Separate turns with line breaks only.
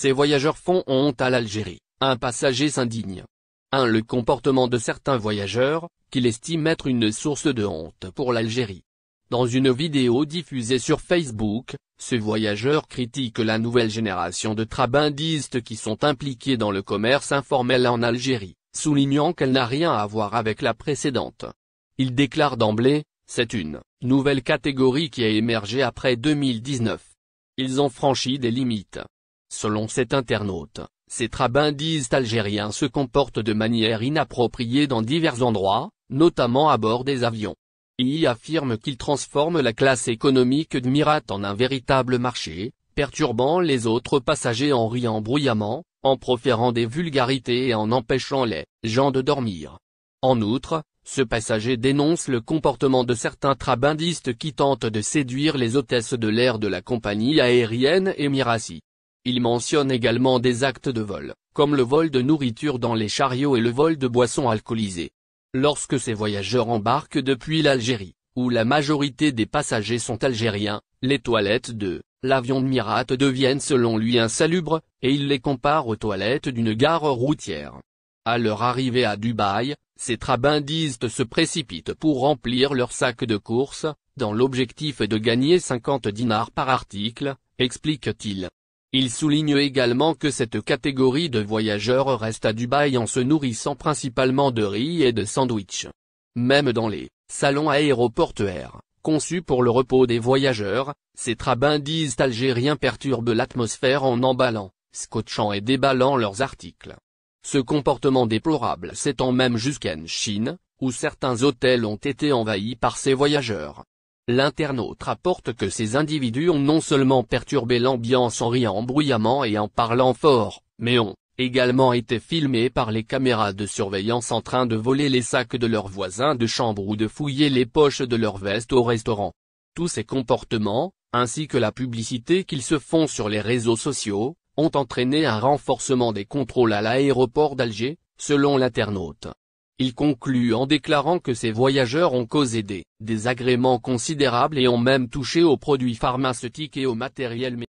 Ces voyageurs font honte à l'Algérie, un passager s'indigne. 1. Le comportement de certains voyageurs, qu'il estime être une source de honte pour l'Algérie. Dans une vidéo diffusée sur Facebook, ce voyageur critique la nouvelle génération de trabandistes qui sont impliqués dans le commerce informel en Algérie, soulignant qu'elle n'a rien à voir avec la précédente. Il déclare d'emblée, c'est une nouvelle catégorie qui a émergé après 2019. Ils ont franchi des limites. Selon cet internaute, ces trabandistes algériens se comportent de manière inappropriée dans divers endroits, notamment à bord des avions. Il y affirme qu'ils transforment la classe économique de Mirat en un véritable marché, perturbant les autres passagers en riant bruyamment, en proférant des vulgarités et en empêchant les gens de dormir. En outre, ce passager dénonce le comportement de certains trabandistes qui tentent de séduire les hôtesses de l'air de la compagnie aérienne Emiratie. Il mentionne également des actes de vol, comme le vol de nourriture dans les chariots et le vol de boissons alcoolisées. Lorsque ces voyageurs embarquent depuis l'Algérie, où la majorité des passagers sont algériens, les toilettes de l'avion de Mirat deviennent selon lui insalubres, et il les compare aux toilettes d'une gare routière. À leur arrivée à Dubaï, ces trabandistes se précipitent pour remplir leur sac de course, dans l'objectif de gagner 50 dinars par article, explique-t-il. Il souligne également que cette catégorie de voyageurs reste à Dubaï en se nourrissant principalement de riz et de sandwichs. Même dans les salons aéroportuaires, conçus pour le repos des voyageurs, ces trabandistes algériens perturbent l'atmosphère en emballant, scotchant et déballant leurs articles. Ce comportement déplorable s'étend même jusqu'en Chine, où certains hôtels ont été envahis par ces voyageurs. L'internaute rapporte que ces individus ont non seulement perturbé l'ambiance en riant bruyamment et en parlant fort, mais ont également été filmés par les caméras de surveillance en train de voler les sacs de leurs voisins de chambre ou de fouiller les poches de leurs vestes au restaurant. Tous ces comportements, ainsi que la publicité qu'ils se font sur les réseaux sociaux, ont entraîné un renforcement des contrôles à l'aéroport d'Alger, selon l'internaute. Il conclut en déclarant que ces voyageurs ont causé des désagréments considérables et ont même touché aux produits pharmaceutiques et au matériel médical.